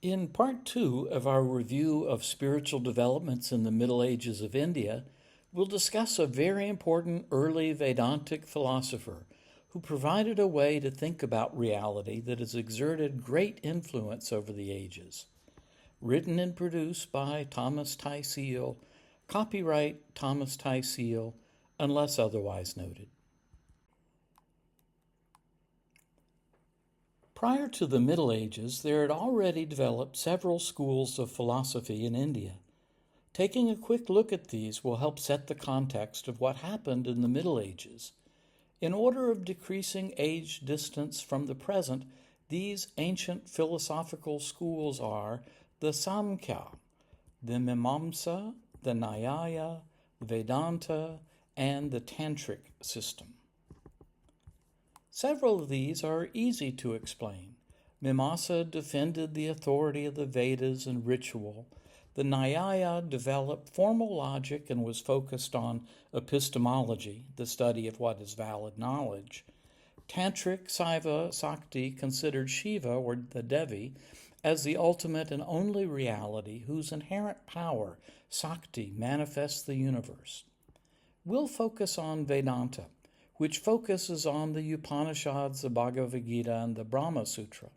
In part two of our review of spiritual developments in the Middle Ages of India, we'll discuss a very important early Vedantic philosopher who provided a way to think about reality that has exerted great influence over the ages. Written and produced by Thomas Tyseal, copyright Thomas Tyseal, unless otherwise noted. Prior to the Middle Ages, there had already developed several schools of philosophy in India. Taking a quick look at these will help set the context of what happened in the Middle Ages. In order of decreasing age distance from the present, these ancient philosophical schools are the Samkhya, the Mimamsa, the Nyaya, Vedanta, and the Tantric system. Several of these are easy to explain. Mimamsa defended the authority of the Vedas and ritual. The Nyaya developed formal logic and was focused on epistemology, the study of what is valid knowledge. Tantric Saiva Sakti considered Shiva, or the Devi, as the ultimate and only reality whose inherent power, Sakti, manifests the universe. We'll focus on Vedanta, which focuses on the Upanishads, the Bhagavad Gita, and the Brahma Sutra.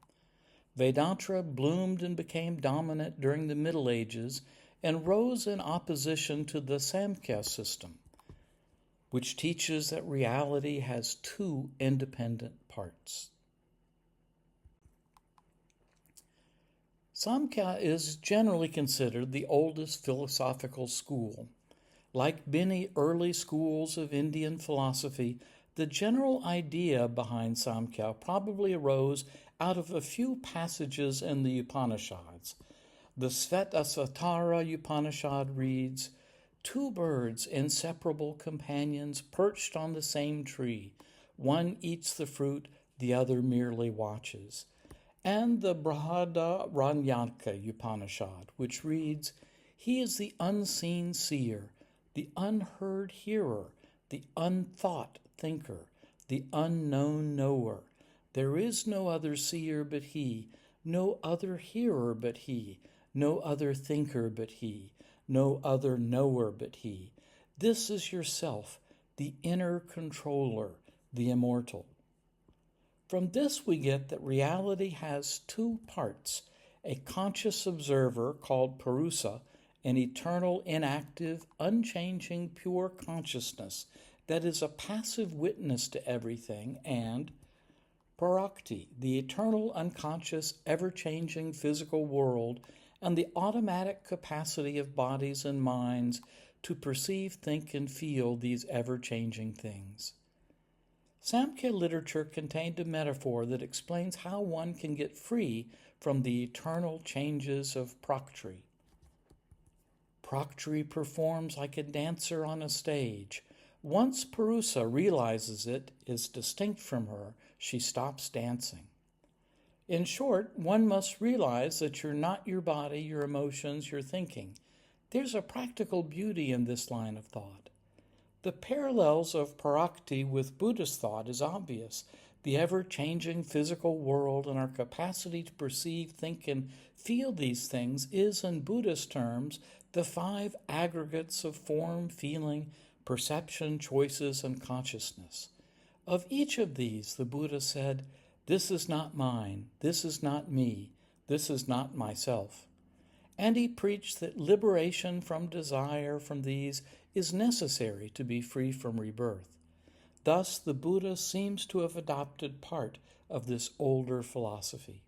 Vedanta bloomed and became dominant during the Middle Ages and rose in opposition to the Samkhya system, which teaches that reality has two independent parts. Samkhya is generally considered the oldest philosophical school. Like many early schools of Indian philosophy, the general idea behind Samkhya probably arose out of a few passages in the Upanishads. The Svetasvatara Upanishad reads, "Two birds, inseparable companions, perched on the same tree. One eats the fruit, the other merely watches." And the Brihadaranyaka Upanishad, which reads, "He is the unseen seer, the unheard hearer, the unthought thinker, the unknown knower. There is no other seer but he, no other hearer but he, no other thinker but he, no other knower but he. This is yourself, the inner controller, the immortal." From this we get that reality has two parts, a conscious observer called Purusa, an eternal, inactive, unchanging, pure consciousness that is a passive witness to everything, and Parakti, the eternal, unconscious, ever-changing physical world, and the automatic capacity of bodies and minds to perceive, think, and feel these ever-changing things. Samkhya literature contained a metaphor that explains how one can get free from the eternal changes of Prakriti. Prakriti performs like a dancer on a stage. Once Purusa realizes it is distinct from her, she stops dancing. In short, one must realize that you're not your body, your emotions, your thinking. There's a practical beauty in this line of thought. The parallels of Parakti with Buddhist thought is obvious. The ever-changing physical world and our capacity to perceive, think, and feel these things is, in Buddhist terms, the five aggregates of form, feeling, perception, choices, and consciousness. Of each of these, the Buddha said, "This is not mine, this is not me, this is not myself." And he preached that liberation from desire from these is necessary to be free from rebirth. Thus, the Buddha seems to have adopted part of this older philosophy.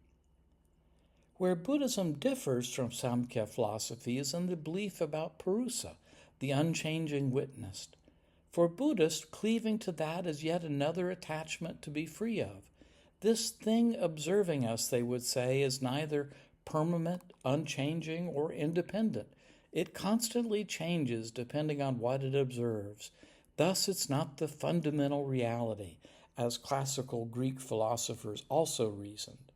Where Buddhism differs from Samkhya philosophy is in the belief about Purusa, the unchanging witness. For Buddhists, cleaving to that is yet another attachment to be free of. This thing observing us, they would say, is neither permanent, unchanging, or independent. It constantly changes depending on what it observes. Thus, it's not the fundamental reality, as classical Greek philosophers also reasoned.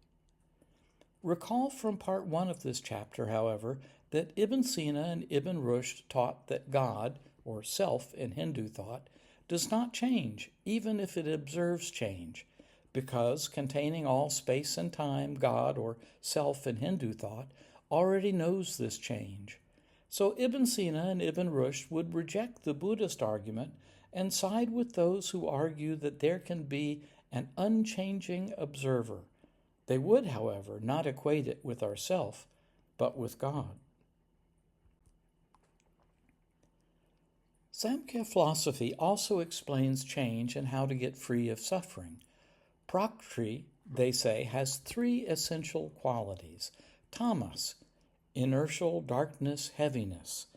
Recall from part 1 of this chapter, however, that Ibn Sina and Ibn Rushd taught that God, or self in Hindu thought, does not change, even if it observes change. because containing all space and time, God or self in Hindu thought, already knows this change. So Ibn Sina and Ibn Rushd would reject the Buddhist argument and side with those who argue that there can be an unchanging observer. They would, however, not equate it with ourself, but with God. Samkhya philosophy also explains change and how to get free of suffering. Prakriti, they say, has three essential qualities: tamas, inertial darkness, heaviness;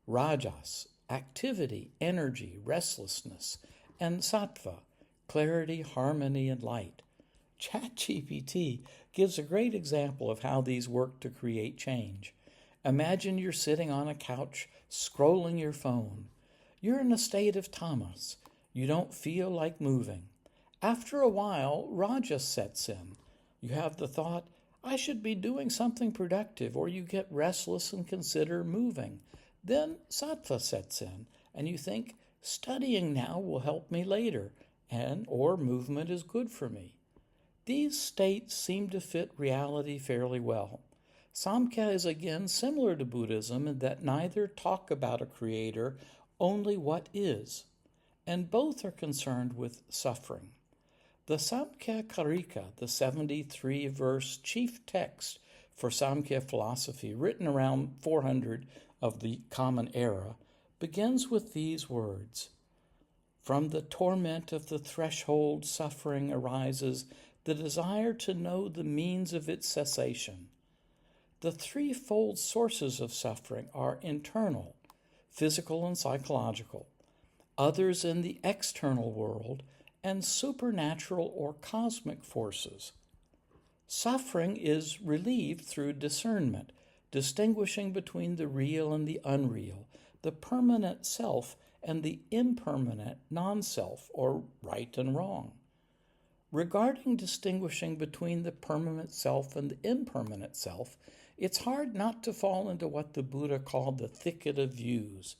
rajas, activity, energy, restlessness; and sattva, clarity, harmony, and light. ChatGPT gives a great example of how these work to create change. Imagine you're sitting on a couch, scrolling your phone. You're in a state of tamas. You don't feel like moving. After a while, rajas sets in. You have the thought, I should be doing something productive, or you get restless and consider moving. Then sattva sets in, and you think, studying now will help me later, or movement is good for me. These states seem to fit reality fairly well. Samkhya is again similar to Buddhism in that neither talk about a creator, only what is, and both are concerned with suffering. The Samkhya Karika, the 73-verse chief text for Samkhya philosophy, written around 400 of the Common Era, begins with these words: From the torment of the threshold suffering arises the desire to know the means of its cessation. The threefold sources of suffering are internal, physical and psychological, others in the external world, and supernatural or cosmic forces. Suffering is relieved through discernment, distinguishing between the real and the unreal, the permanent self and the impermanent non-self, or right and wrong. Regarding distinguishing between the permanent self and the impermanent self, it's hard not to fall into what the Buddha called the thicket of views.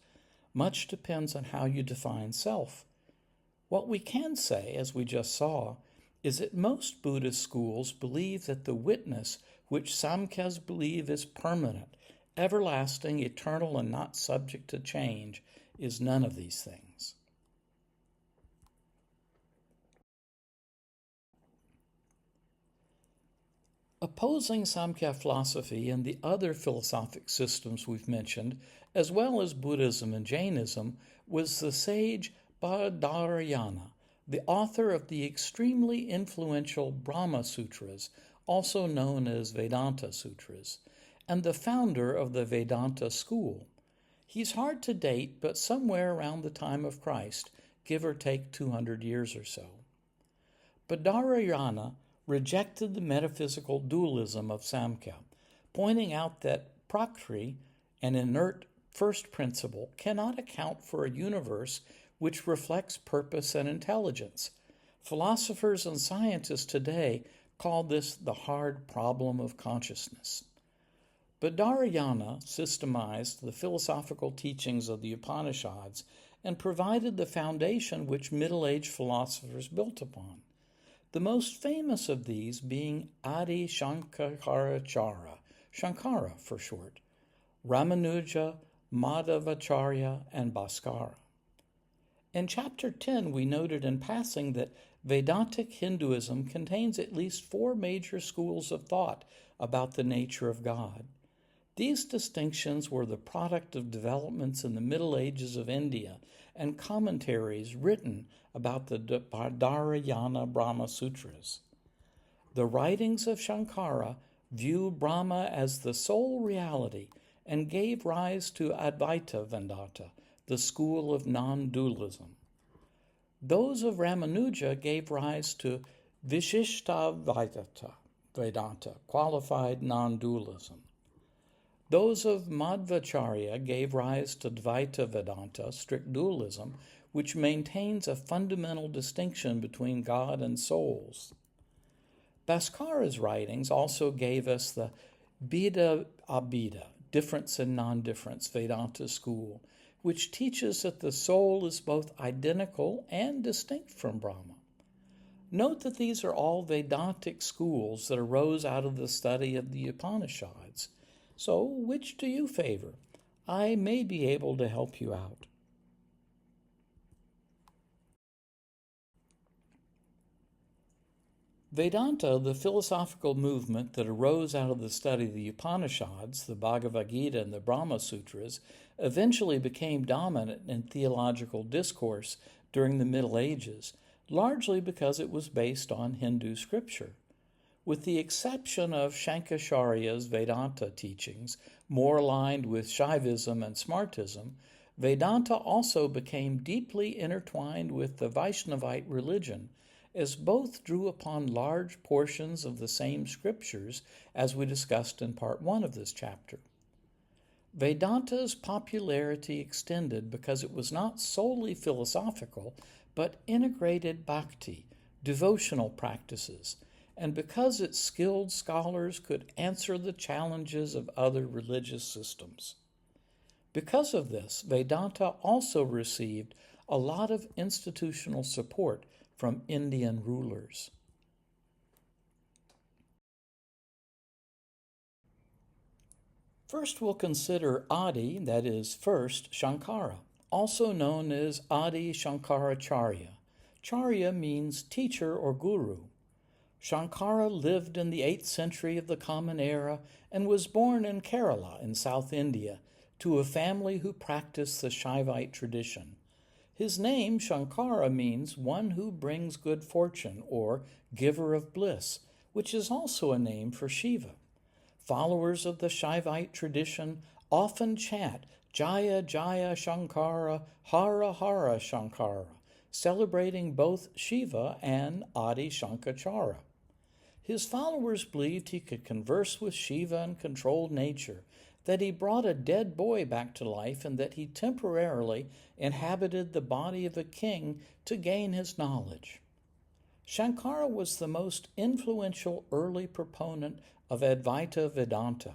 Much depends on how you define self. What we can say, as we just saw, is that most Buddhist schools believe that the witness, which Samkhyas believe is permanent, everlasting, eternal, and not subject to change, is none of these things. Opposing Samkhya philosophy and the other philosophic systems we've mentioned, as well as Buddhism and Jainism, was the sage Badarayana, the author of the extremely influential Brahma Sutras, also known as Vedanta Sutras, and the founder of the Vedanta school. He's hard to date, but somewhere around the time of Christ, give or take 200 years or so. Badarayana rejected the metaphysical dualism of Samkhya, pointing out that Prakriti, an inert first principle, cannot account for a universe which reflects purpose and intelligence. Philosophers and scientists today call this the hard problem of consciousness. Badarayana systemized the philosophical teachings of the Upanishads and provided the foundation which Middle-Age philosophers built upon. The most famous of these being Adi Shankaracharya, Shankara for short, Ramanuja, Madhvacharya, and Bhaskara. In Chapter 10, we noted in passing that Vedantic Hinduism contains at least 4 major schools of thought about the nature of God. These distinctions were the product of developments in the Middle Ages of India and commentaries written about the Badarayana Brahma Sutras. The writings of Shankara view Brahma as the sole reality and gave rise to Advaita Vedanta, the school of non-dualism. Those of Ramanuja gave rise to Vishishtadvaita Vedanta, qualified non-dualism. Those of Madhvacharya gave rise to Dvaita Vedanta, strict dualism, which maintains a fundamental distinction between God and souls. Bhaskara's writings also gave us the Bheda Abheda, difference and non-difference Vedanta school, which teaches that the soul is both identical and distinct from Brahma. Note that these are all Vedantic schools that arose out of the study of the Upanishads. So, which do you favor? I may be able to help you out. Vedanta, the philosophical movement that arose out of the study of the Upanishads, the Bhagavad Gita, and the Brahma Sutras, eventually became dominant in theological discourse during the Middle Ages, largely because it was based on Hindu scripture. With the exception of Shankaracharya's Vedanta teachings, more aligned with Shaivism and Smartism, Vedanta also became deeply intertwined with the Vaishnavite religion, as both drew upon large portions of the same scriptures as we discussed in part 1 of this chapter. Vedanta's popularity extended because it was not solely philosophical, but integrated bhakti, devotional practices, and because its skilled scholars could answer the challenges of other religious systems. Because of this, Vedanta also received a lot of institutional support from Indian rulers. First, we'll consider Adi, that is, first, Shankara, also known as Adi Shankaracharya. Charya means teacher or guru. Shankara lived in the 8th century of the Common Era and was born in Kerala in South India to a family who practiced the Shaivite tradition. His name, Shankara, means one who brings good fortune or giver of bliss, which is also a name for Shiva. Followers of the Shaivite tradition often chant Jaya Jaya Shankara, Hara Hara Shankara, celebrating both Shiva and Adi Shankaracharya. His followers believed he could converse with Shiva and control nature, that he brought a dead boy back to life, and that he temporarily inhabited the body of a king to gain his knowledge. Shankara was the most influential early proponent of Advaita Vedanta.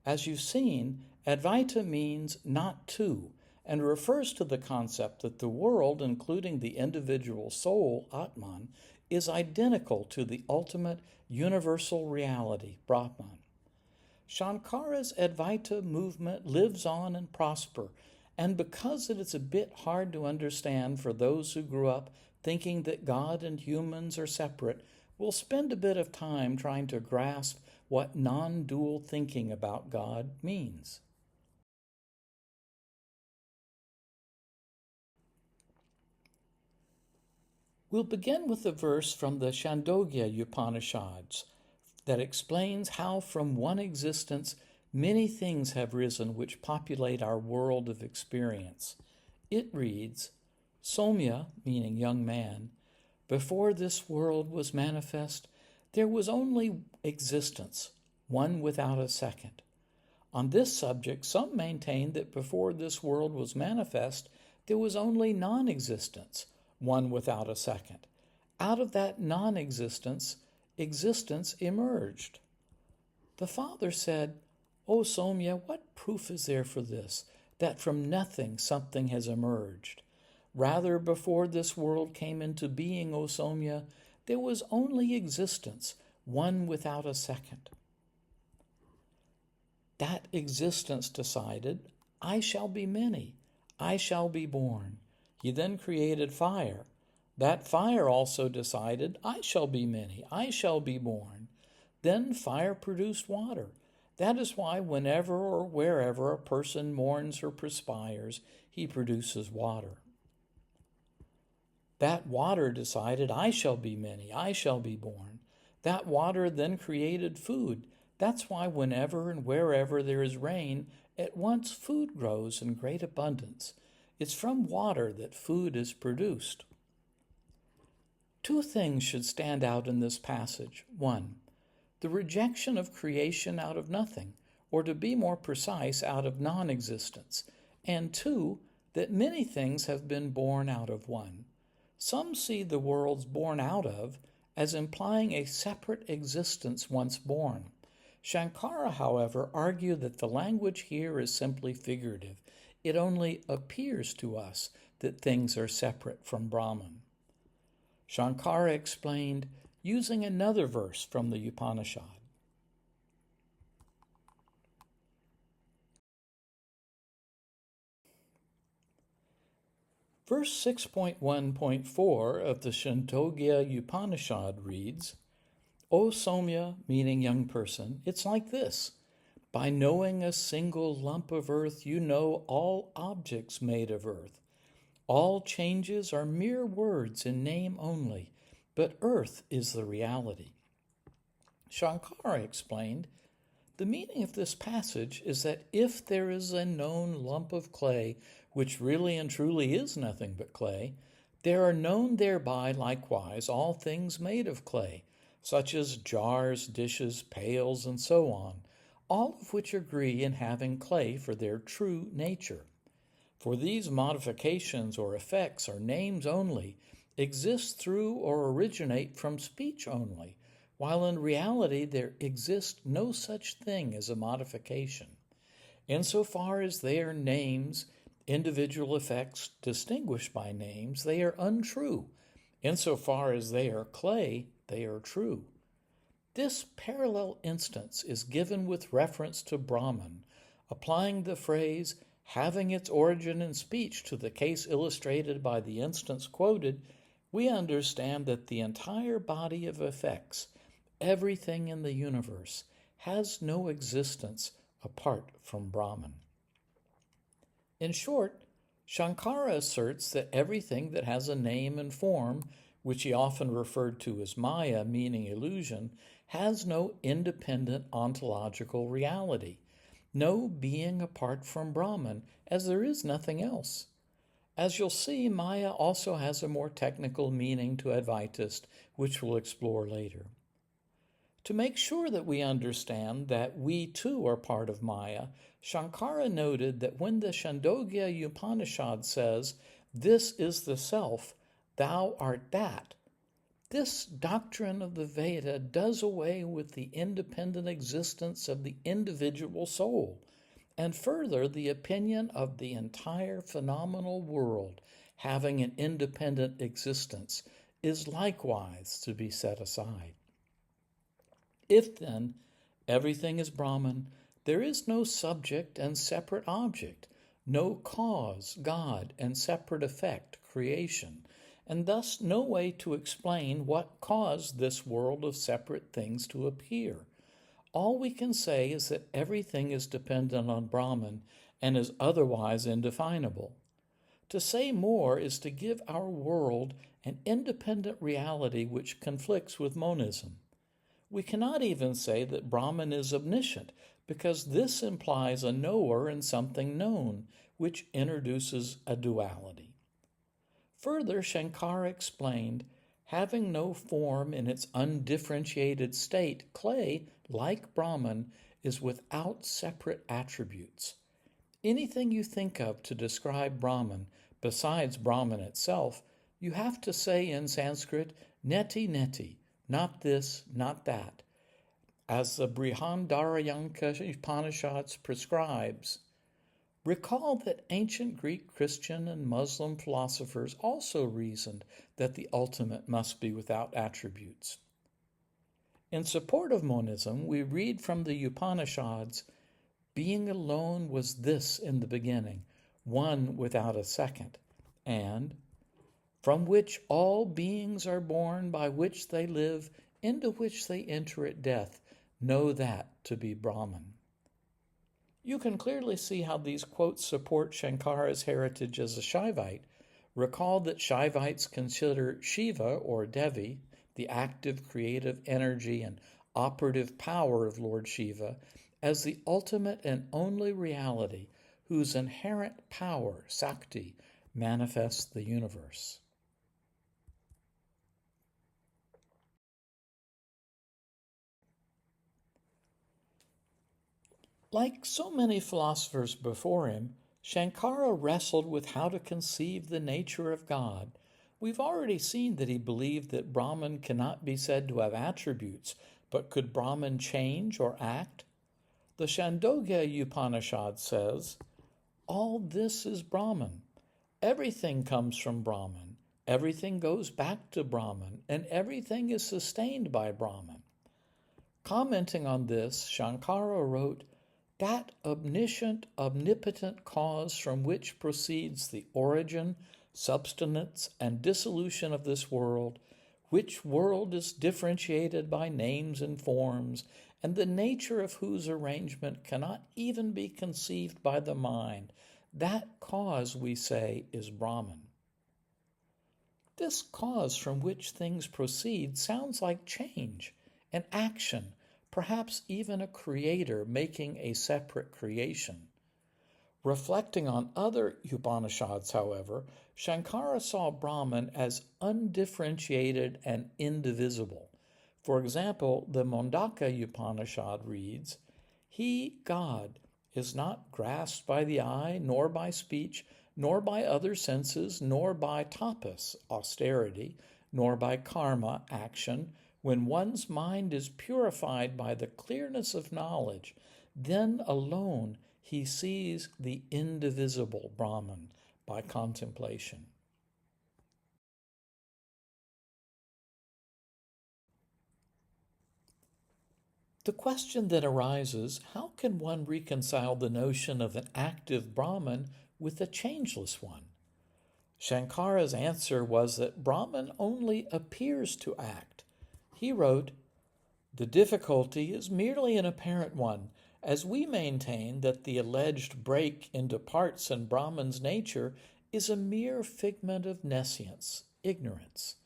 As you've seen, Advaita means not two, and refers to the concept that the world, including the individual soul, Atman, is identical to the ultimate universal reality, Brahman. Shankara's Advaita movement lives on and prospers, and because it is a bit hard to understand for those who grew up thinking that God and humans are separate, we'll spend a bit of time trying to grasp what non-dual thinking about God means. We'll begin with a verse from the Chandogya Upanishads that explains how from one existence many things have risen which populate our world of experience. It reads, Somya, meaning young man, before this world was manifest, there was only existence, one without a second. On this subject, some maintain that before this world was manifest, there was only non-existence, one without a second. Out of that non-existence, existence emerged. The father said, O Somya, what proof is there for this, that from nothing something has emerged? Rather, before this world came into being, O Somya, there was only existence, one without a second. That existence decided, I shall be many, I shall be born. He then created fire. That fire also decided, I shall be many, I shall be born. Then fire produced water. That is why whenever or wherever a person mourns or perspires, he produces water. That water decided, I shall be many, I shall be born. That water then created food. That's why whenever and wherever there is rain, at once food grows in great abundance. It's from water that food is produced. Two things should stand out in this passage. One, the rejection of creation out of nothing, or to be more precise, out of non-existence. And two, that many things have been born out of one. Some see the worlds born out of as implying a separate existence once born. Shankara, however, argued that the language here is simply figurative. It only appears to us that things are separate from Brahman. Shankara explained using another verse from the Upanishad. Verse 6.1.4 of the Chandogya Upanishad reads, O Somya, meaning young person, it's like this. By knowing a single lump of earth, you know all objects made of earth. All changes are mere words in name only, but earth is the reality. Shankara explained, the meaning of this passage is that if there is a known lump of clay, which really and truly is nothing but clay, there are known thereby likewise all things made of clay, such as jars, dishes, pails, and so on, all of which agree in having clay for their true nature. For these modifications or effects are names only, exist through or originate from speech only, while in reality there exists no such thing as a modification. Insofar as they are names, individual effects distinguished by names, they are untrue. Insofar as they are clay, they are true. This parallel instance is given with reference to Brahman, applying the phrase having its origin in speech to the case illustrated by the instance quoted. We understand that the entire body of effects, everything in the universe, has no existence apart from Brahman. In short, Shankara asserts that everything that has a name and form, which he often referred to as Maya, meaning illusion, has no independent ontological reality, no being apart from Brahman, as there is nothing else. As you'll see, Maya also has a more technical meaning to Advaitist, which we'll explore later. To make sure that we understand that we too are part of Maya, Shankara noted that when the Chandogya Upanishad says, "This is the self, thou art that," this doctrine of the Veda does away with the independent existence of the individual soul, and further, the opinion of the entire phenomenal world having an independent existence is likewise to be set aside. If, then, everything is Brahman, there is no subject and separate object, no cause, God, and separate effect, creation, and thus no way to explain what caused this world of separate things to appear. All we can say is that everything is dependent on Brahman and is otherwise indefinable. To say more is to give our world an independent reality which conflicts with monism. We cannot even say that Brahman is omniscient, because this implies a knower and something known, which introduces a duality. Further, Shankara explained, having no form in its undifferentiated state, clay, like Brahman, is without separate attributes. Anything you think of to describe Brahman, besides Brahman itself, you have to say in Sanskrit, neti neti, not this, not that. As the Brihadaranyaka Upanishads prescribes, recall that ancient Greek, Christian, and Muslim philosophers also reasoned that the ultimate must be without attributes. In support of monism, we read from the Upanishads, being alone was this in the beginning, one without a second, and from which all beings are born, by which they live, into which they enter at death, know that to be Brahman. You can clearly see how these quotes support Shankara's heritage as a Shaivite. Recall that Shaivites consider Shiva, or Devi, the active creative energy and operative power of Lord Shiva, as the ultimate and only reality whose inherent power, Sakti, manifests the universe. Like so many philosophers before him, Shankara wrestled with how to conceive the nature of God. We've already seen that he believed that Brahman cannot be said to have attributes, but could Brahman change or act? The Chandogya Upanishad says, all this is Brahman. Everything comes from Brahman. Everything goes back to Brahman, and everything is sustained by Brahman. Commenting on this, Shankara wrote, "That omniscient, omnipotent cause from which proceeds the origin, substance, and dissolution of this world, which world is differentiated by names and forms, and the nature of whose arrangement cannot even be conceived by the mind, that cause, we say, is Brahman." This cause from which things proceed sounds like change, an action, perhaps even a creator making a separate creation. Reflecting on other Upanishads, however, Shankara saw Brahman as undifferentiated and indivisible. For example, the Mondaka Upanishad reads, "He, God, is not grasped by the eye, nor by speech, nor by other senses, nor by tapas, austerity, nor by karma, action. When one's mind is purified by the clearness of knowledge, then alone he sees the indivisible Brahman by contemplation." The question then arises, how can one reconcile the notion of an active Brahman with a changeless one? Shankara's answer was that Brahman only appears to act. He wrote, "The difficulty is merely an apparent one, as we maintain that the alleged break into parts in Brahman's nature is a mere figment of nescience, ignorance.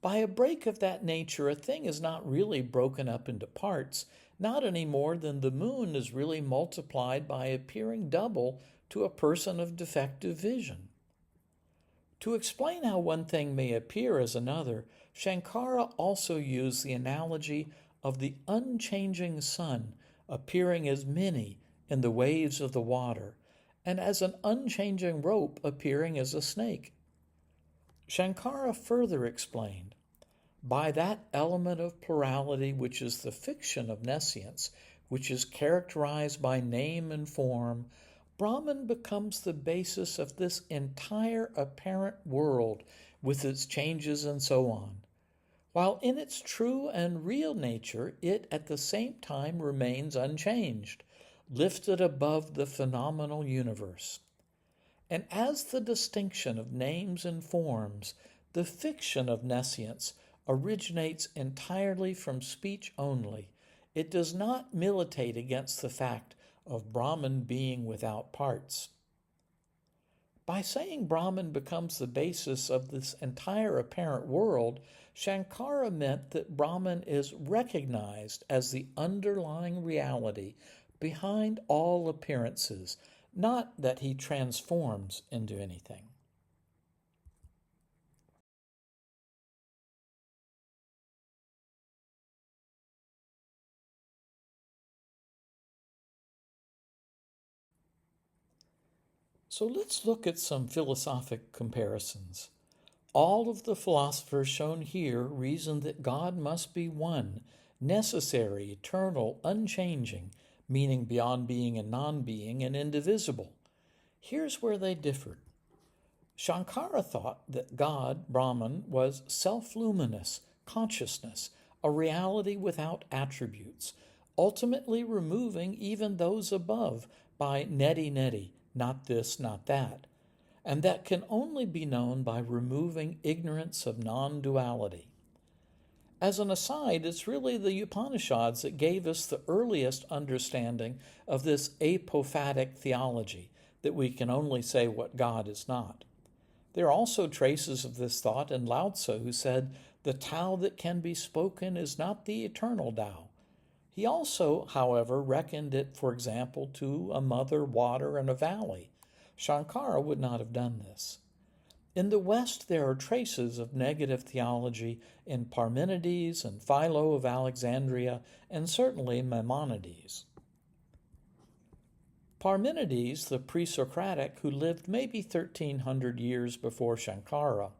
By a break of that nature, a thing is not really broken up into parts, not any more than the moon is really multiplied by appearing double to a person of defective vision." To explain how one thing may appear as another, Shankara also used the analogy of the unchanging sun appearing as many in the waves of the water, and as an unchanging rope appearing as a snake. Shankara further explained, "By that element of plurality which is the fiction of nescience, which is characterized by name and form, Brahman becomes the basis of this entire apparent world with its changes and so on, while in its true and real nature it at the same time remains unchanged, lifted above the phenomenal universe. And as the distinction of names and forms, the fiction of nescience originates entirely from speech only, it does not militate against the fact of Brahman being without parts. By saying Brahman becomes the basis of this entire apparent world, Shankara meant that Brahman is recognized as the underlying reality behind all appearances, not that he transforms into anything. So let's look at some philosophic comparisons. All of the philosophers shown here reason that God must be one, necessary, eternal, unchanging, meaning beyond being and non-being, and indivisible. Here's where they differed. Shankara thought that God, Brahman, was self-luminous, consciousness, a reality without attributes, ultimately removing even those above by neti, not this, not that, and that can only be known by removing ignorance of non-duality. As an aside, it's really the Upanishads that gave us the earliest understanding of this apophatic theology, that we can only say what God is not. There are also traces of this thought in Lao Tzu, who said, "The Tao that can be spoken is not the eternal Tao." He also, however, reckoned it, for example, to a mother, water, and a valley. Shankara would not have done this. In the West, there are traces of negative theology in Parmenides and Philo of Alexandria, and certainly Maimonides. Parmenides, the pre-Socratic who lived maybe 1300 years before Shankara,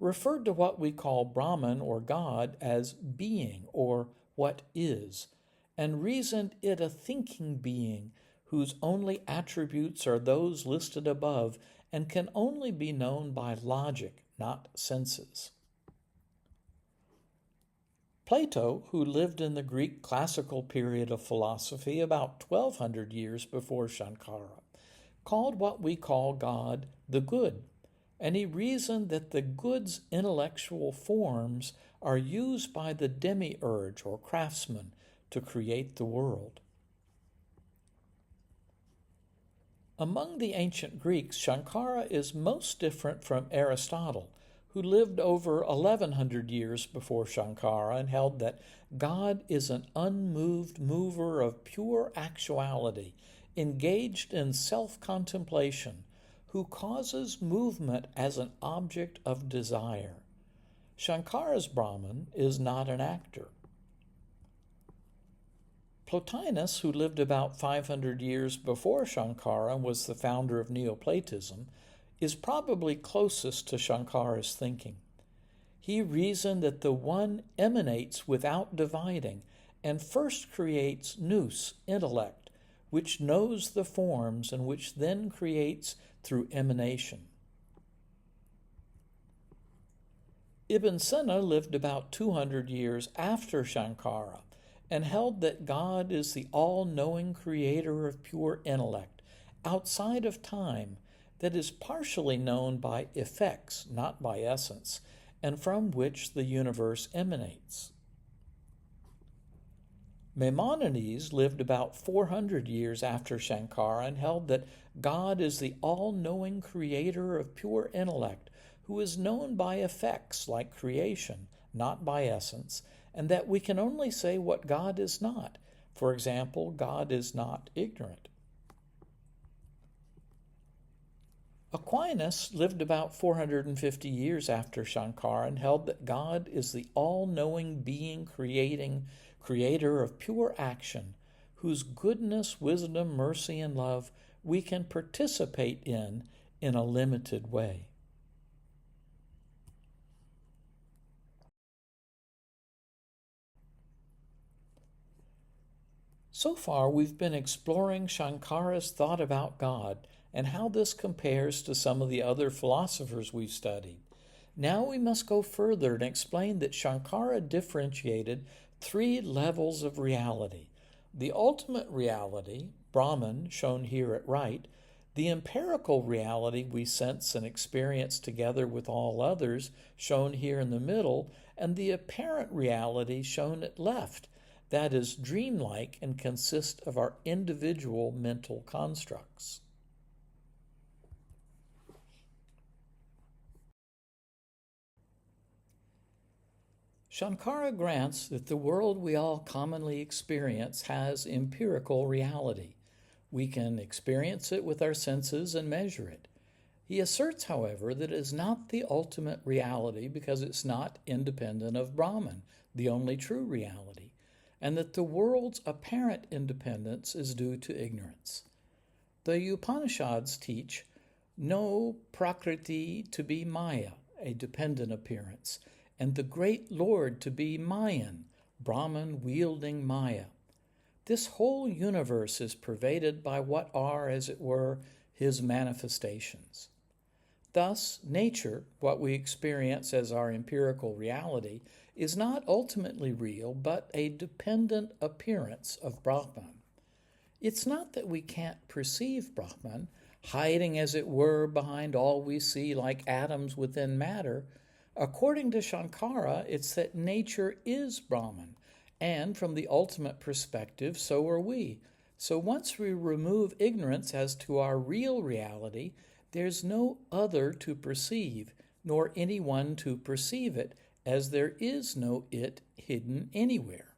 referred to what we call Brahman or God as being or what is, and reasoned it a thinking being whose only attributes are those listed above and can only be known by logic, not senses. Plato, who lived in the Greek classical period of philosophy about 1200 years before Shankara, called what we call God the good, and he reasoned that the good's intellectual forms are used by the demiurge or craftsman to create the world. Among the ancient Greeks, Shankara is most different from Aristotle, who lived over 1100 years before Shankara and held that God is an unmoved mover of pure actuality, engaged in self-contemplation, who causes movement as an object of desire. Shankara's Brahman is not an actor. Plotinus, who lived about 500 years before Shankara and was the founder of Neoplatism, is probably closest to Shankara's thinking. He reasoned that the one emanates without dividing and first creates nous, intellect, which knows the forms and which then creates through emanation. Ibn Sina lived about 200 years after Shankara and held that God is the all-knowing creator of pure intellect, outside of time, that is partially known by effects, not by essence, and from which the universe emanates. Maimonides lived about 400 years after Shankara and held that God is the all-knowing creator of pure intellect, who is known by effects like creation, not by essence, and that we can only say what God is not. For example, God is not ignorant. Aquinas lived about 450 years after Shankara and held that God is the all-knowing being creator of pure action, whose goodness, wisdom, mercy, and love we can participate in a limited way. So far, we've been exploring Shankara's thought about God and how this compares to some of the other philosophers we've studied. Now we must go further and explain that Shankara differentiated 3 levels of reality. The ultimate reality, Brahman, shown here at right, the empirical reality we sense and experience together with all others, shown here in the middle, and the apparent reality shown at left, that is dreamlike and consists of our individual mental constructs. Shankara grants that the world we all commonly experience has empirical reality. We can experience it with our senses and measure it. He asserts, however, that it is not the ultimate reality because it's not independent of Brahman, the only true reality, and that the world's apparent independence is due to ignorance. The Upanishads teach no Prakriti to be Maya, a dependent appearance, and the great Lord to be Mayan, Brahman wielding Maya. This whole universe is pervaded by what are, as it were, his manifestations. Thus, nature, what we experience as our empirical reality, is not ultimately real, but a dependent appearance of Brahman. It's not that we can't perceive Brahman, hiding as it were behind all we see like atoms within matter. According to Shankara, it's that nature is Brahman, and from the ultimate perspective, so are we. So once we remove ignorance as to our real reality, there's no other to perceive, nor anyone to perceive it, as there is no it hidden anywhere.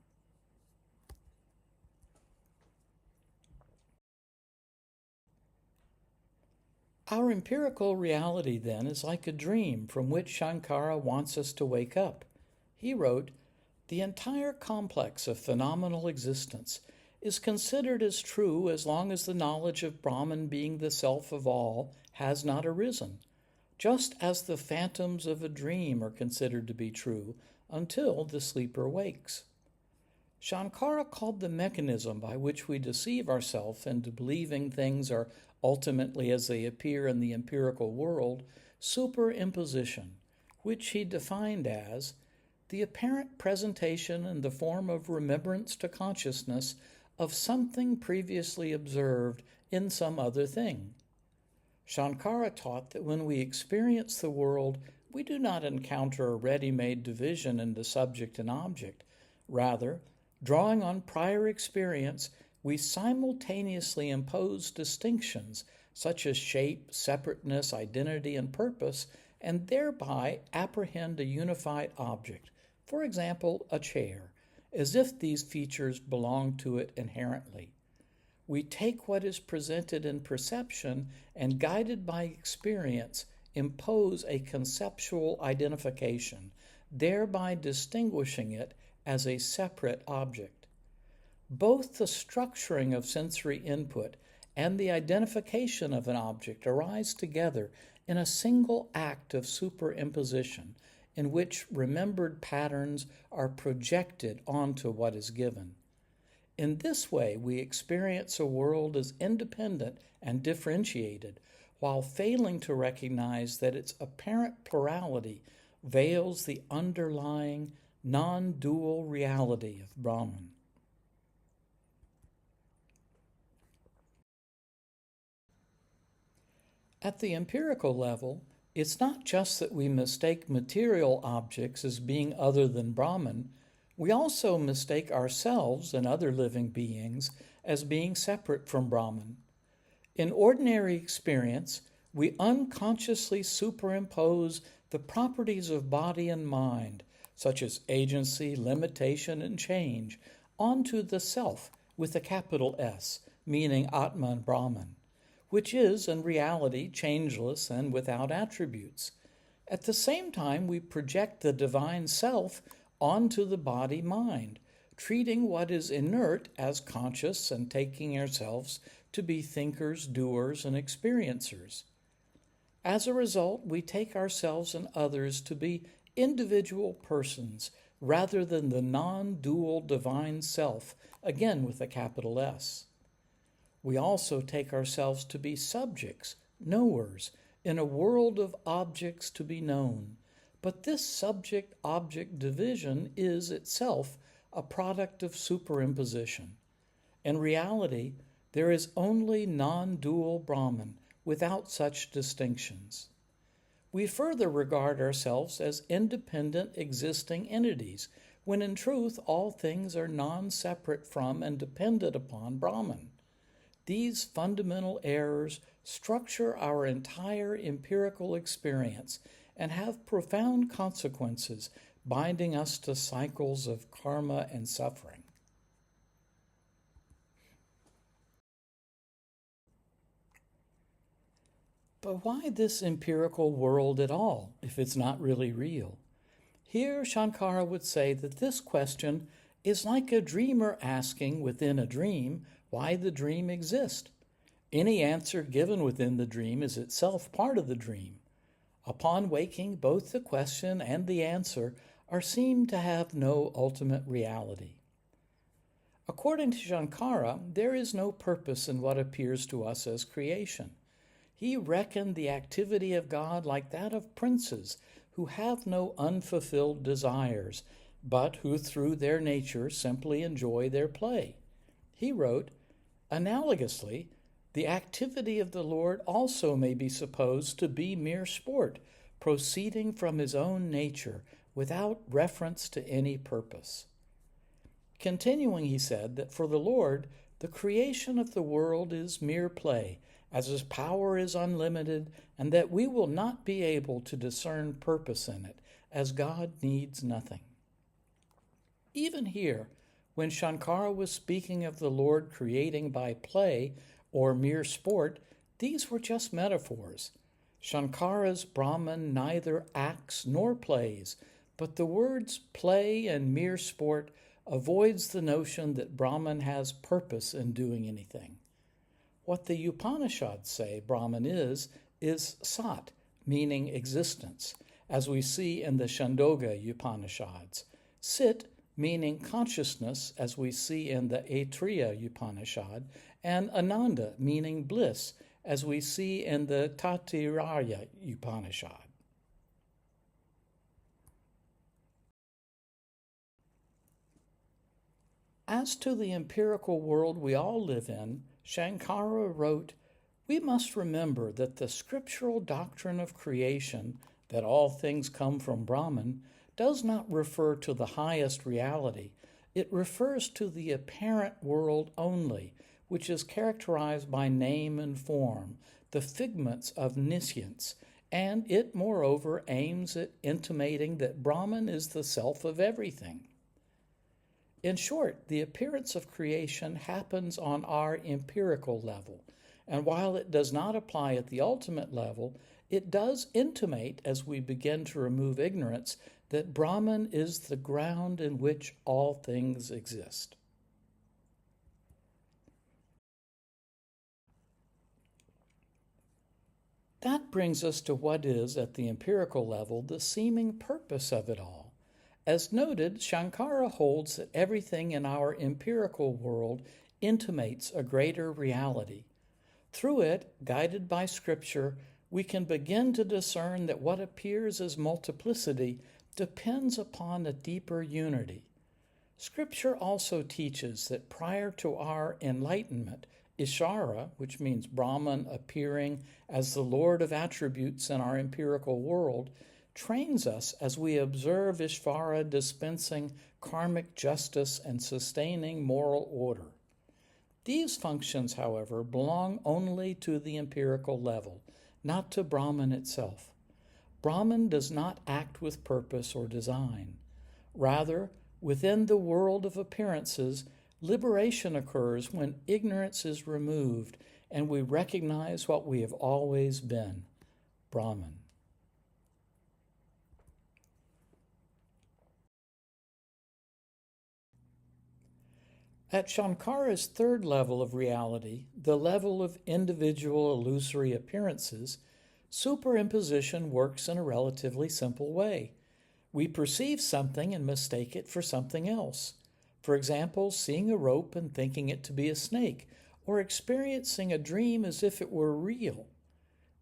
Our empirical reality, then, is like a dream from which Shankara wants us to wake up. He wrote, "The entire complex of phenomenal existence is considered as true as long as the knowledge of Brahman being the self of all has not arisen, just as the phantoms of a dream are considered to be true until the sleeper wakes." Shankara called the mechanism by which we deceive ourselves into believing things are ultimately as they appear in the empirical world superimposition, which he defined as the apparent presentation in the form of remembrance to consciousness of something previously observed in some other thing. Shankara taught that when we experience the world, we do not encounter a ready-made division into subject and object. Rather, drawing on prior experience, we simultaneously impose distinctions such as shape, separateness, identity, and purpose, and thereby apprehend a unified object, for example, a chair, as if these features belong to it inherently. We take what is presented in perception and, guided by experience, impose a conceptual identification, thereby distinguishing it as a separate object. Both the structuring of sensory input and the identification of an object arise together in a single act of superimposition, in which remembered patterns are projected onto what is given. In this way, we experience a world as independent and differentiated, while failing to recognize that its apparent plurality veils the underlying non-dual reality of Brahman. At the empirical level, it's not just that we mistake material objects as being other than Brahman, we also mistake ourselves and other living beings as being separate from Brahman. In ordinary experience, we unconsciously superimpose the properties of body and mind, such as agency, limitation, and change, onto the self with a capital S, meaning Atman Brahman, which is in reality changeless and without attributes. At the same time, we project the divine self onto the body-mind, treating what is inert as conscious and taking ourselves to be thinkers, doers, and experiencers. As a result, we take ourselves and others to be individual persons rather than the non-dual divine self, again with a capital S. We also take ourselves to be subjects, knowers, in a world of objects to be known. But this subject-object division is itself a product of superimposition. In reality, there is only non-dual Brahman without such distinctions. We further regard ourselves as independent existing entities, when in truth all things are non-separate from and dependent upon Brahman. These fundamental errors structure our entire empirical experience and have profound consequences, binding us to cycles of karma and suffering. But why this empirical world at all, if it's not really real? Here, Shankara would say that this question is like a dreamer asking within a dream why the dream exists. Any answer given within the dream is itself part of the dream. Upon waking, both the question and the answer are seen to have no ultimate reality. According to Shankara, there is no purpose in what appears to us as creation. He reckoned the activity of God like that of princes who have no unfulfilled desires, but who through their nature simply enjoy their play. He wrote, analogously, the activity of the Lord also may be supposed to be mere sport, proceeding from his own nature, without reference to any purpose. Continuing, he said that for the Lord, the creation of the world is mere play, as his power is unlimited, and that we will not be able to discern purpose in it, as God needs nothing. Even here, when Shankara was speaking of the Lord creating by play or mere sport, these were just metaphors. Shankara's Brahman neither acts nor plays, but the words play and mere sport avoids the notion that Brahman has purpose in doing anything. What the Upanishads say Brahman is sat, meaning existence, as we see in the Chandogya Upanishads. Sit, meaning consciousness, as we see in the Aitreya Upanishad, and Ananda, meaning bliss, as we see in the Taittiriya Upanishad. As to the empirical world we all live in, Shankara wrote, "We must remember that the scriptural doctrine of creation, that all things come from Brahman, does not refer to the highest reality. It refers to the apparent world only, which is characterized by name and form, the figments of niscience, and it, moreover, aims at intimating that Brahman is the self of everything." In short, the appearance of creation happens on our empirical level, and while it does not apply at the ultimate level, it does intimate, as we begin to remove ignorance, that Brahman is the ground in which all things exist. That brings us to what is, at the empirical level, the seeming purpose of it all. As noted, Shankara holds that everything in our empirical world intimates a greater reality. Through it, guided by Scripture, we can begin to discern that what appears as multiplicity depends upon a deeper unity. Scripture also teaches that prior to our enlightenment, Ishara, which means Brahman appearing as the Lord of attributes in our empirical world, trains us as we observe Ishvara dispensing karmic justice and sustaining moral order. These functions, however, belong only to the empirical level, not to Brahman itself. Brahman does not act with purpose or design. Rather, within the world of appearances, liberation occurs when ignorance is removed and we recognize what we have always been, Brahman. At Shankara's third level of reality, the level of individual illusory appearances, superimposition works in a relatively simple way. We perceive something and mistake it for something else. For example, seeing a rope and thinking it to be a snake, or experiencing a dream as if it were real.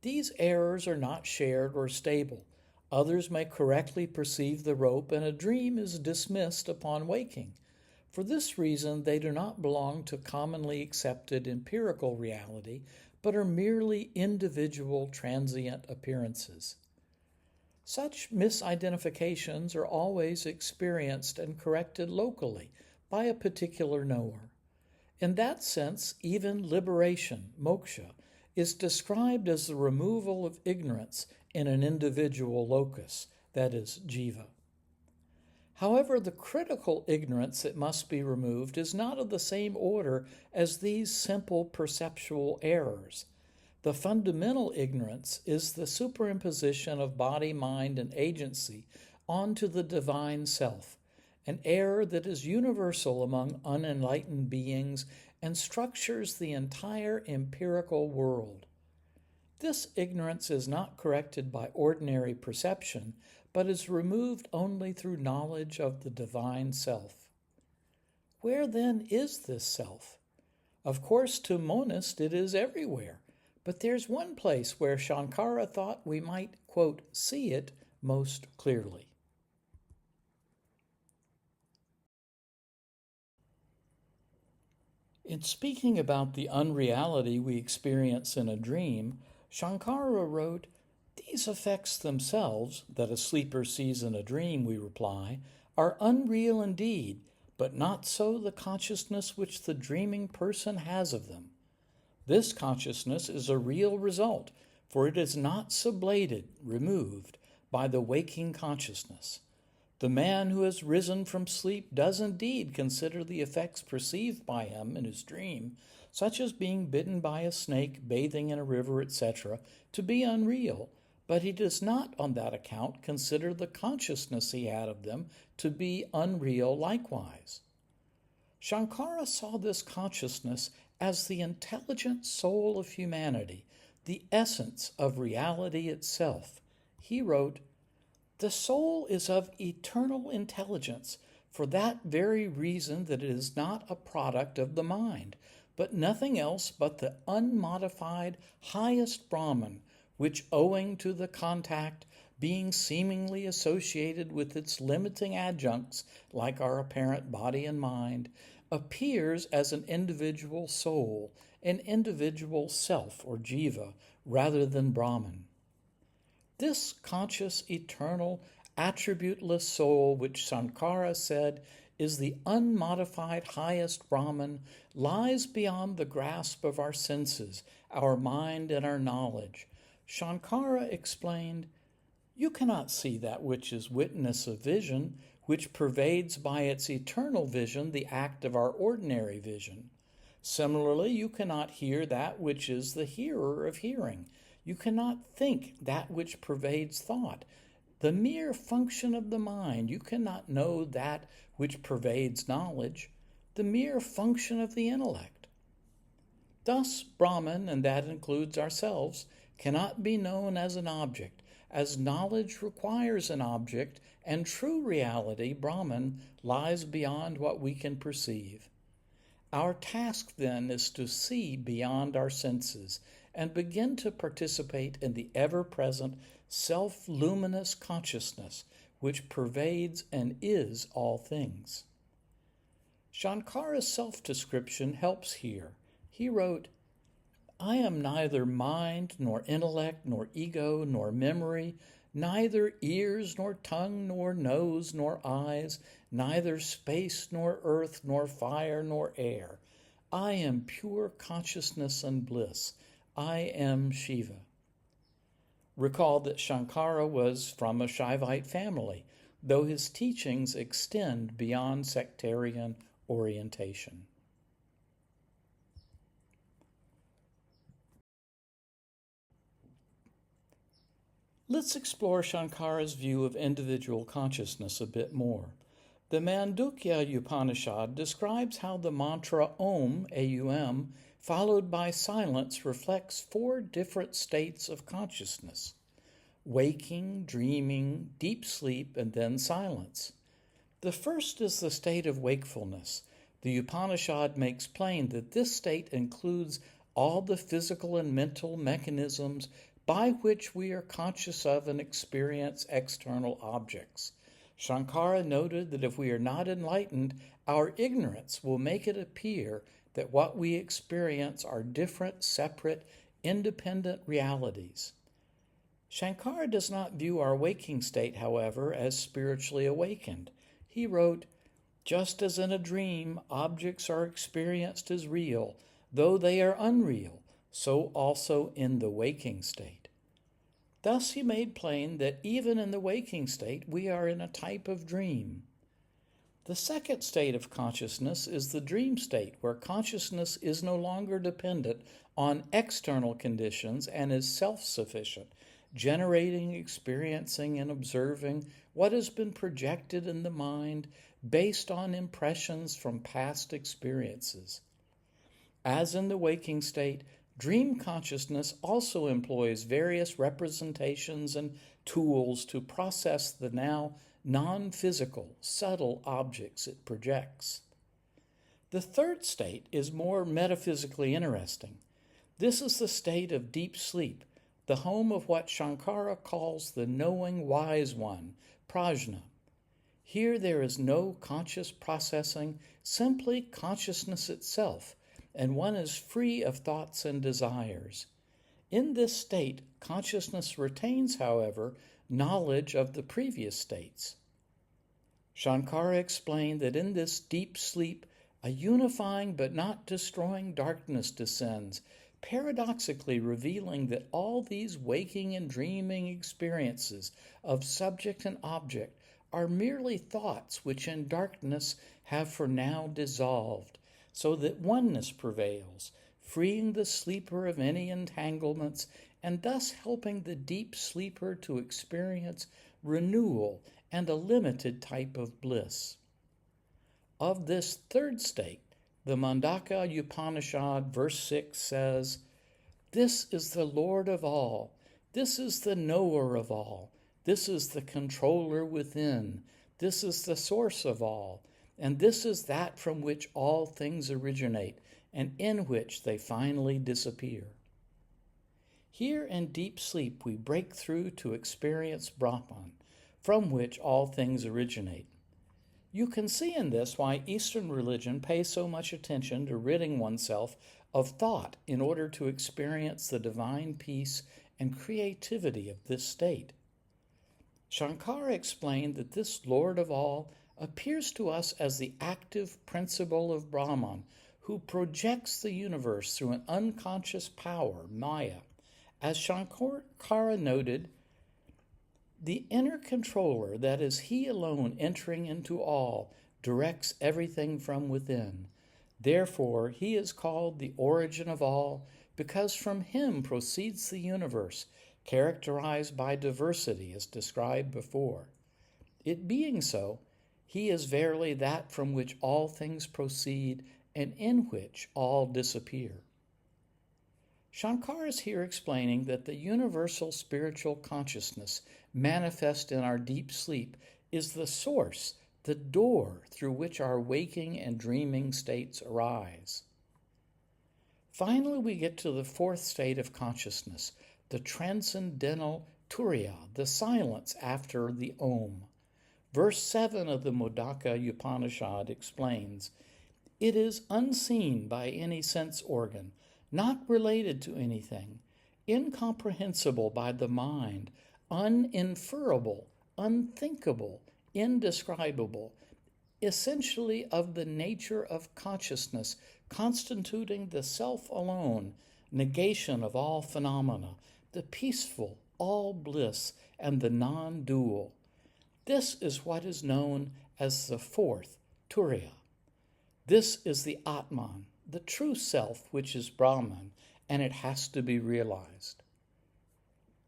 These errors are not shared or stable. Others may correctly perceive the rope, and a dream is dismissed upon waking. For this reason, they do not belong to commonly accepted empirical reality, but are merely individual transient appearances. Such misidentifications are always experienced and corrected locally by a particular knower. In that sense, even liberation, moksha, is described as the removal of ignorance in an individual locus, that is, jiva. However, the critical ignorance that must be removed is not of the same order as these simple perceptual errors. The fundamental ignorance is the superimposition of body, mind, and agency onto the divine self, an error that is universal among unenlightened beings and structures the entire empirical world. This ignorance is not corrected by ordinary perception, but is removed only through knowledge of the divine self. Where then is this self? Of course, to monist it is everywhere, but there's one place where Shankara thought we might, quote, see it most clearly. In speaking about the unreality we experience in a dream, Shankara wrote, "These effects themselves, that a sleeper sees in a dream," we reply, "are unreal indeed, but not so the consciousness which the dreaming person has of them. This consciousness is a real result, for it is not sublated, removed, by the waking consciousness. The man who has risen from sleep does indeed consider the effects perceived by him in his dream, such as being bitten by a snake, bathing in a river, etc., to be unreal, but he does not on that account consider the consciousness he had of them to be unreal likewise." Shankara saw this consciousness as the intelligent soul of humanity, the essence of reality itself. He wrote, "The soul is of eternal intelligence for that very reason that it is not a product of the mind, but nothing else but the unmodified highest Brahman, which, owing to the contact, being seemingly associated with its limiting adjuncts, like our apparent body and mind, appears as an individual soul, an individual self or jiva, rather than Brahman. This conscious, eternal, attributeless soul, which Shankara said is the unmodified highest Brahman, lies beyond the grasp of our senses, our mind, and our knowledge. Shankara explained, "You cannot see that which is witness of vision, which pervades by its eternal vision the act of our ordinary vision. Similarly, you cannot hear that which is the hearer of hearing. You cannot think that which pervades thought, the mere function of the mind. You cannot know that which pervades knowledge, the mere function of the intellect. Thus, Brahman, and that includes ourselves, cannot be known as an object, as knowledge requires an object, and true reality, Brahman, lies beyond what we can perceive. Our task, then, is to see beyond our senses and begin to participate in the ever-present, self-luminous consciousness which pervades and is all things." Shankara's self-description helps here. He wrote, "I am neither mind, nor intellect, nor ego, nor memory, neither ears, nor tongue, nor nose, nor eyes, neither space, nor earth, nor fire, nor air. I am pure consciousness and bliss. I am Shiva." Recall that Shankara was from a Shaivite family, though his teachings extend beyond sectarian orientation. Let's explore Shankara's view of individual consciousness a bit more. The Mandukya Upanishad describes how the mantra Om, A-U-M, followed by silence, reflects 4 different states of consciousness: waking, dreaming, deep sleep, and then silence. The first is the state of wakefulness. The Upanishad makes plain that this state includes all the physical and mental mechanisms by which we are conscious of and experience external objects. Shankara noted that if we are not enlightened, our ignorance will make it appear that what we experience are different, separate, independent realities. Shankara does not view our waking state, however, as spiritually awakened. He wrote, "Just as in a dream, objects are experienced as real, though they are unreal, so also in the waking state." Thus he made plain that even in the waking state we are in a type of dream. The second state of consciousness is the dream state, where consciousness is no longer dependent on external conditions and is self-sufficient, generating, experiencing, and observing what has been projected in the mind based on impressions from past experiences. As in the waking state, dream consciousness also employs various representations and tools to process the now non-physical, subtle objects it projects. The third state is more metaphysically interesting. This is the state of deep sleep, the home of what Shankara calls the knowing wise one, prajna. Here there is no conscious processing, simply consciousness itself, and one is free of thoughts and desires. In this state, consciousness retains, however, knowledge of the previous states. Shankara explained that in this deep sleep, a unifying but not destroying darkness descends, paradoxically revealing that all these waking and dreaming experiences of subject and object are merely thoughts which in darkness have for now dissolved, so that oneness prevails, freeing the sleeper of any entanglements and thus helping the deep sleeper to experience renewal and a limited type of bliss. Of this third state, the Mandukya Upanishad, verse 6 says, "This is the Lord of all, this is the knower of all, this is the controller within, this is the source of all, and this is that from which all things originate, and in which they finally disappear." Here in deep sleep we break through to experience Brahman, from which all things originate. You can see in this why Eastern religion pays so much attention to ridding oneself of thought in order to experience the divine peace and creativity of this state. Shankara explained that this Lord of all appears to us as the active principle of Brahman, who projects the universe through an unconscious power, Maya. As Shankara noted, the inner controller, that is, he alone entering into all, directs everything from within. Therefore, he is called the origin of all, because from him proceeds the universe, characterized by diversity, as described before. It being so, he is verily that from which all things proceed and in which all disappear. Shankara is here explaining that the universal spiritual consciousness manifest in our deep sleep is the source, the door through which our waking and dreaming states arise. Finally, we get to the fourth state of consciousness, the transcendental turiya, the silence after the Om. Verse 7 of the Mudaka Upanishad explains, "It is unseen by any sense organ, not related to anything, incomprehensible by the mind, uninferable, unthinkable, indescribable, essentially of the nature of consciousness, constituting the self alone, negation of all phenomena, the peaceful, all bliss, and the non-dual. This is what is known as the fourth, Turiya. This is the Atman, the true self, which is Brahman, and it has to be realized."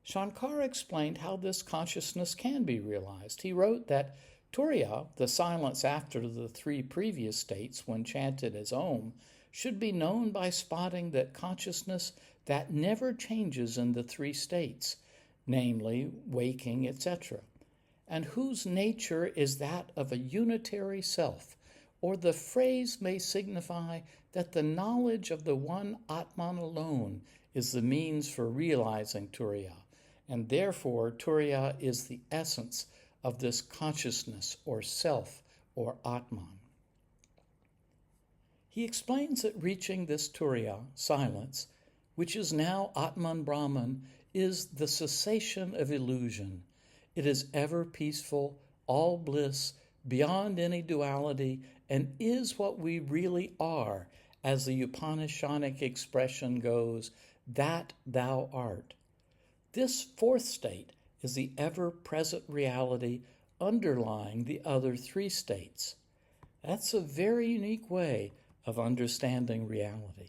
Shankara explained how this consciousness can be realized. He wrote that Turiya, the silence after the three previous states when chanted as Om, should be known by spotting that consciousness that never changes in the three states, namely waking, etc., and whose nature is that of a unitary self, or the phrase may signify that the knowledge of the one Atman alone is the means for realizing Turiya, and therefore Turiya is the essence of this consciousness or self or Atman. He explains that reaching this Turiya, silence, which is now Atman Brahman, is the cessation of illusion. It is ever peaceful, all bliss, beyond any duality, and is what we really are, as the Upanishadic expression goes, that thou art. This fourth state is the ever-present reality underlying the other three states. That's a very unique way of understanding reality.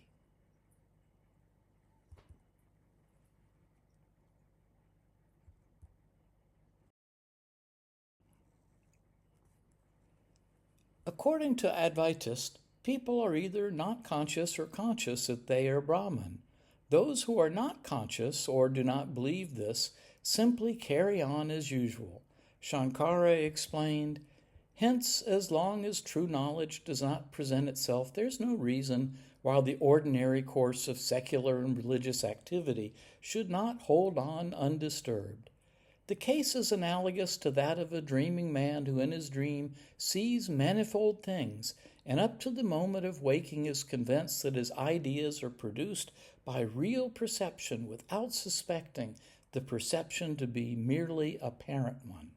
According to Advaitists, people are either not conscious or conscious that they are Brahman. Those who are not conscious or do not believe this simply carry on as usual. Shankara explained, "Hence, as long as true knowledge does not present itself, there's no reason why the ordinary course of secular and religious activity should not hold on undisturbed. The case is analogous to that of a dreaming man who in his dream sees manifold things, and up to the moment of waking is convinced that his ideas are produced by real perception without suspecting the perception to be merely a apparent one.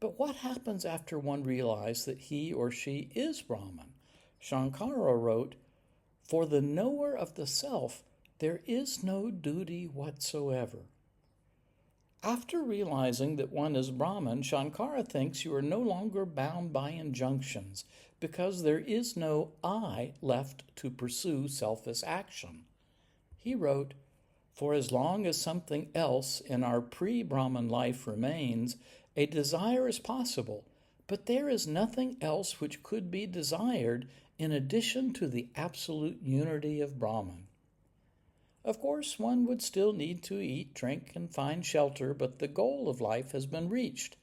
But what happens after one realizes that he or she is Brahman? Shankara wrote, "For the knower of the self, there is no duty whatsoever." After realizing that one is Brahman, Shankara thinks you are no longer bound by injunctions because there is no I left to pursue selfish action. He wrote, "For as long as something else in our pre-Brahman life remains, a desire is possible, but there is nothing else which could be desired in addition to the absolute unity of Brahman. Of course, one would still need to eat, drink, and find shelter, but the goal of life has been reached.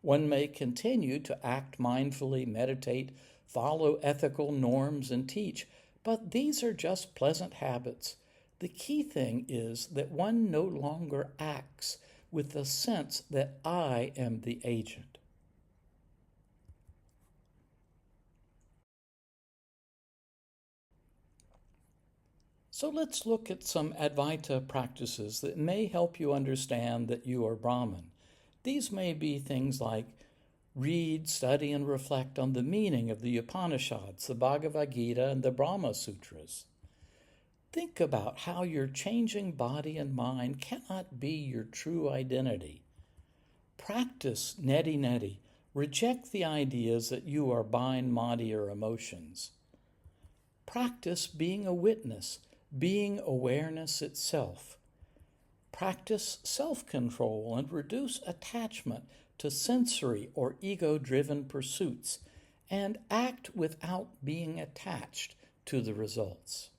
One may continue to act mindfully, meditate, follow ethical norms, and teach, but these are just pleasant habits. The key thing is that one no longer acts with the sense that I am the agent." So let's look at some Advaita practices that may help you understand that you are Brahman. These may be things like read, study, and reflect on the meaning of the Upanishads, the Bhagavad Gita, and the Brahma Sutras. Think about how your changing body and mind cannot be your true identity. Practice neti neti. Reject the ideas that you are mind, body, or emotions. Practice being a witness, being awareness itself. Practice self-control and reduce attachment to sensory or ego-driven pursuits, and act without being attached to the results.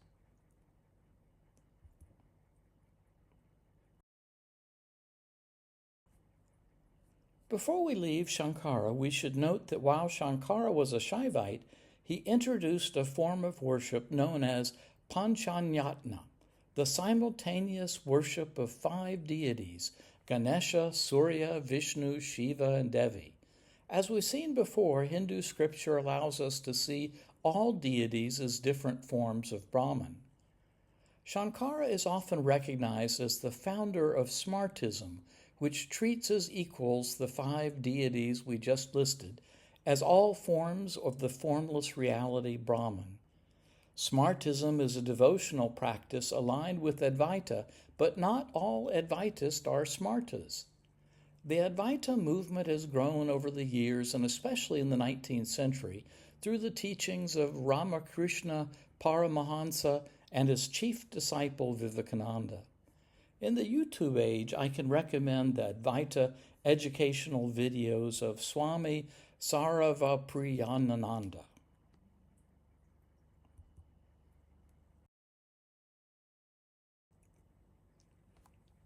Before we leave Shankara, we should note that while Shankara was a Shaivite, he introduced a form of worship known as Panchanyatna, the simultaneous worship of 5 deities, Ganesha, Surya, Vishnu, Shiva, and Devi. As we've seen before, Hindu scripture allows us to see all deities as different forms of Brahman. Shankara is often recognized as the founder of Smartism, which treats as equals the 5 deities we just listed as all forms of the formless reality Brahman. Smartism is a devotional practice aligned with Advaita, but not all Advaitists are Smartas. The Advaita movement has grown over the years, and especially in the 19th century, through the teachings of Ramakrishna Paramahansa and his chief disciple Vivekananda. In the YouTube age, I can recommend the Advaita educational videos of Swami Saravapriyananda.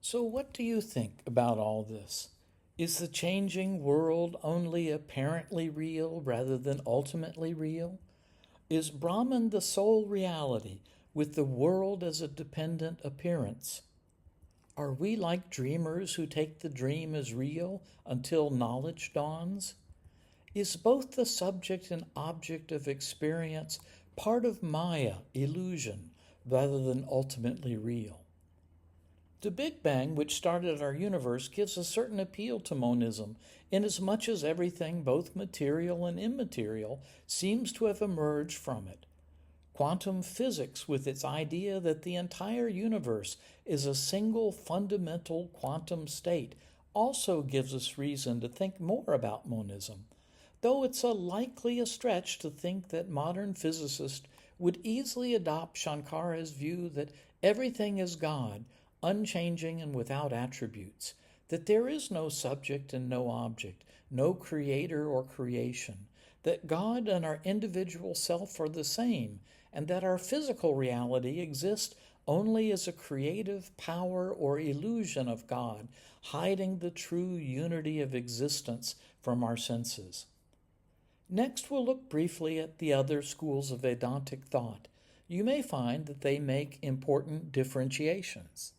So what do you think about all this? Is the changing world only apparently real rather than ultimately real? Is Brahman the sole reality, with the world as a dependent appearance? Are we like dreamers who take the dream as real until knowledge dawns? Is both the subject and object of experience part of Maya, illusion, rather than ultimately real? The Big Bang, which started our universe, gives a certain appeal to monism, inasmuch as everything, both material and immaterial, seems to have emerged from it. Quantum physics, with its idea that the entire universe is a single fundamental quantum state, also gives us reason to think more about monism, though it's likely a stretch to think that modern physicists would easily adopt Shankara's view that everything is God, unchanging and without attributes, that there is no subject and no object, no creator or creation, that God and our individual self are the same, and that our physical reality exists only as a creative power or illusion of God, hiding the true unity of existence from our senses. Next, we'll look briefly at the other schools of Vedantic thought. You may find that they make important differentiations.